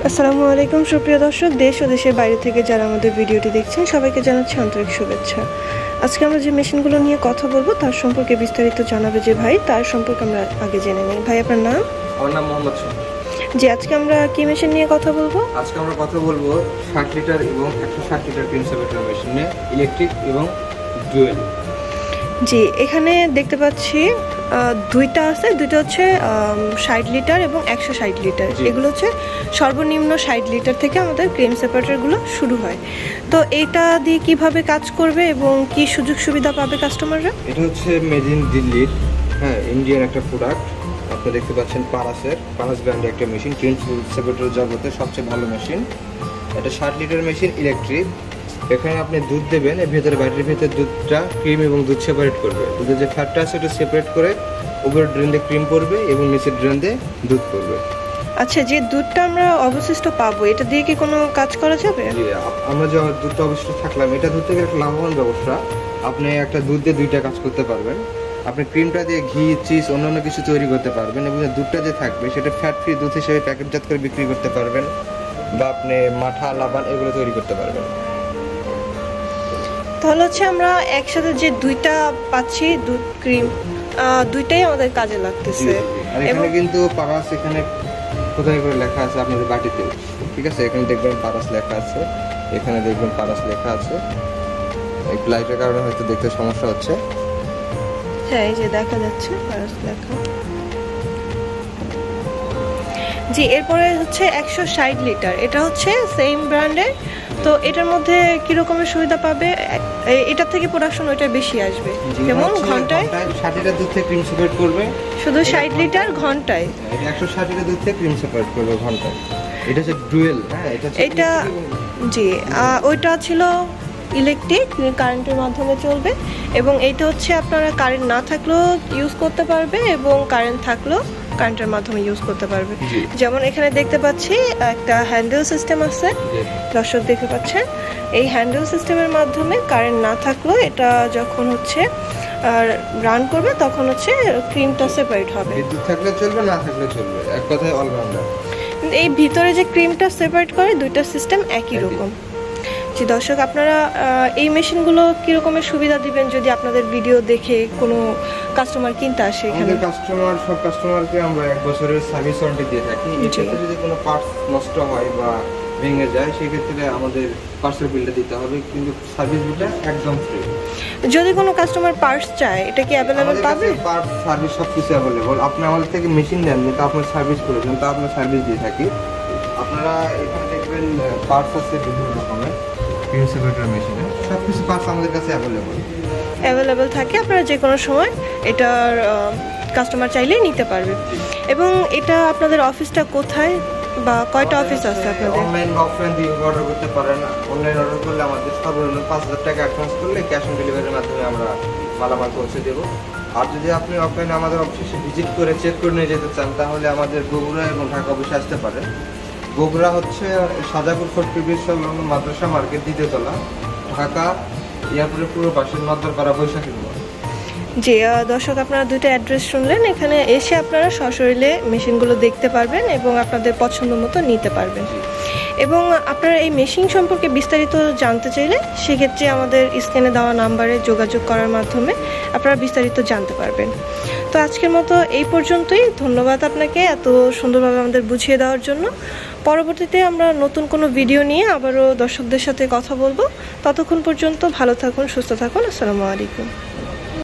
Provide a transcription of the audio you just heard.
আসসালামু আলাইকুম সুপ্রিয় দর্শক, দেশ ও দেশের বাইরে থেকে যারা আমাদের ভিডিওটি দেখছেন সবাইকে জানাচ্ছি আন্তরিক শুভেচ্ছা। আজকে আমরা যে মেশিনগুলো নিয়ে কথা বলবো তার সম্পর্কে বিস্তারিত জানাবে যে ভাই, তার সম্পর্কে আমরা আগে জেনে নিই। ভাই, আপনার নাম? আমার নাম মোহাম্মদ শফি। জি, আজকে আমরা কি মেশিন নিয়ে কথা বলবো? আজকে আমরা কথা বলবো 60 লিটার এবং 160 লিটার ক্রিম সেপারেটর মেশিন নিয়ে, ইলেকট্রিক এবং ডুয়েল। জি, এখানে দেখতে পাচ্ছি দুইটা আছে, দুইটা হচ্ছে 60 লিটার এবং 160 লিটার। এগুলো হচ্ছে সর্বনিম্ন 60 লিটার থেকে আমাদের ক্রিম সেপারেটরগুলো শুরু হয়। তো এইটা দিয়ে কিভাবে কাজ করবে এবং কি সুযোগ সুবিধা পাবে কাস্টমাররা? এটা হচ্ছে মেড ইন দিল্লির, ইন্ডিয়ান একটা প্রোডাক্ট। আপনি দেখতে পাচ্ছেন পারাস ব্র্যান্ডের একটা মেশিন, ক্রিম সেপারেটর জগতে সবচেয়ে ভালো মেশিন। এটা 60 লিটার মেশিন, ইলেকট্রিক। এখানে আপনি দুধ দেবেন, এর ভেতরে ব্যাটারির ভেতরে দুধটা ক্রিম এবং দুধ সেপারেট করবে। দুধের যে ফ্যাটটা আছে ওটা সেপারেট করে উপরের ড্রেন দিয়ে ক্রিম পড়বে এবং নিচের ড্রেন দিয়ে দুধ পড়বে। আচ্ছা, যে দুধটা আমরা অবশিষ্ট পাবো এটা দিয়ে কি কোনো কাজ করা যাবে? আমরা যে দুধটা অবশিষ্ট থাকলাম, এটা দুধ থেকে একটা লাভবান ব্যবসা। আপনি একটা দুধ দিয়ে দুইটা কাজ করতে পারবেন। আপনি ক্রিমটা দিয়ে ঘি, চিজ, অন্যান্য কিছু তৈরি করতে পারবেন এবং দুধটা যে থাকবে সেটা ফ্যাট ফ্রি দুধ হিসেবে প্যাকেটজাত করে বিক্রি করতে পারবেন, বা আপনি মাঠা, লাবান এগুলো তৈরি করতে পারবেন। তাহলে হচ্ছে আমরা একসাথে যে দুইটা পাচ্ছি, দুধ, ক্রিম, দুইটাই আমাদের কাজে লাগতেছে। আর এখানে কিন্তু পারাস এখানে কোথায় করে লেখা আছে আপনাদের বাটিতে, ঠিক আছে? এখানে দেখবেন পারাস লেখা আছে, এখানে দেখবেন পারাস লেখা আছে। এই লাইটের কারণে হয়তো দেখতে সমস্যা হচ্ছে। হ্যাঁ, এই যে দেখা যাচ্ছে পারাস লেখা। জি, এরপরে হচ্ছে 160 লিটার, এটা হচ্ছে সেম ব্র্যান্ডের। তো এটার মধ্যে কি রকমের সুবিধা পাবে? এটা থেকে প্রোডাকশন ওইটা বেশি আসবে, যেমন ঘন্টায় 60 লিটার দুধ থেকে ক্রিম সেপারেট করবে। শুধু 60 লিটার ঘন্টায়? এটা 160 লিটার দুধ থেকে ক্রিম সেপারেট করবে ঘন্টায়। এটা হচ্ছে ডুয়েল। এটা জি, ওইটা ছিল ইলেকট্রিক, কারেন্টের মাধ্যমে চলবে, এবং এইটা হচ্ছে আপনারা কারেন্ট না থাকলেও ইউজ করতে পারবে এবং কারেন্ট থাকলেও কারেন্টের মাধ্যমে ইউজ করতে পারবে। যেমন এখানে দেখতে পাচ্ছি একটা হ্যান্ডেল সিস্টেম আছে, দর্শক দেখতে পাচ্ছেন। এই হ্যান্ডেল সিস্টেমের মাধ্যমে কারেন্ট না থাকলেও এটা যখন হচ্ছে রান করবে তখন হচ্ছে ক্রিমটা সেপারেট হবে। বিদ্যুৎ থাকলে চলবে, না থাকলে চলবে, এক কথায় অলরাউন্ডার। এই ভিতরে যে ক্রিমটা সেপারেট করে দুইটা সিস্টেম একই রকম। জি দর্শক, আপনারা এই মেশিনগুলো কি রকমের সুবিধা দিবেন যদি আপনাদের ভিডিও দেখে কোনো কাস্টমার কিনতে আসে? এখানে সব কাস্টমারকে আমরা 1 বছরের সার্ভিস ওয়ারেন্টি দিয়ে থাকি। এক্ষেত্রে যদি কোনো পার্টস নষ্ট হয় বা ভেঙে যায় সেই ক্ষেত্রে আমাদের পার্টসের বিলটা দিতে হবে, কিন্তু সার্ভিস বিলটা একদম ফ্রি। যদি কোনো কাস্টমার পার্টস চায় এটা কি অ্যাভেলেবল পাবে? পার্টস, সার্ভিস সবকিছু অ্যাভেলেবল। আপনি আমাদের থেকে মেশিন নেন, যেটা আপনার সার্ভিস করেছেন তা আপনার সার্ভিস দিয়ে থাকি। আপনারা এখানে দেখবেন পার্টস আছে বিভিন্ন রকমের ক্রিম সেপারেটর মেশিনে, সবকিছু পার্টস আমাদের কাছে অ্যাভেলেবল থাকে। আপনারা যে কোনো সময় এটার কাস্টমার চাইলেই নিতে পারবে। এবং এটা আপনাদের অফিসটা কোথায় বা কয়টা অফিস আছে আপনাদের? অনলাইন বা অফলাইন দিয়ে অর্ডার করতে পারেন। অনলাইন অর্ডার করলে আমাদের সর্বনিম্ন 5000 টাকা অ্যাডভান্স করলে ক্যাশ অন ডেলিভারির মাধ্যমে আমরা মালামাল পৌঁছে দেবো। আর যদি আপনি অফলাইনে আমাদের অফিসে ভিজিট করে চেক করে নিয়ে যেতে চান তাহলে আমাদের বগুড়া এবং ঢাকা অফিসে আসতে পারেন। বগুড়া হচ্ছে সাজাপুর ফোর্ট প্রিভিয়াস সংলগ্ন মাদ্রাসা মার্কেট, দ্বিতীয়তলা। ঢাকা এয়ারপোর্টের পুরো পাশের নদ্দরপাড়া, বৈশাখী মোড়। জি দর্শক, আপনারা দুইটা অ্যাড্রেস শুনলেন। এখানে এসে আপনারা সশরীরে মেশিনগুলো দেখতে পারবেন এবং আপনাদের পছন্দ মতো নিতে পারবেন। এবং আপনারা এই মেশিন সম্পর্কে বিস্তারিত জানতে চাইলে সেক্ষেত্রে আমাদের স্ক্রিনে দেওয়া নাম্বারে যোগাযোগ করার মাধ্যমে আপনারা বিস্তারিত জানতে পারবেন। তো আজকের মতো এই পর্যন্তই। ধন্যবাদ আপনাকে এত সুন্দরভাবে আমাদের বুঝিয়ে দেওয়ার জন্য। পরবর্তীতে আমরা নতুন কোনো ভিডিও নিয়ে আবারও দর্শকদের সাথে কথা বলবো। ততক্ষণ পর্যন্ত ভালো থাকুন, সুস্থ থাকুন। আসসালামু আলাইকুম।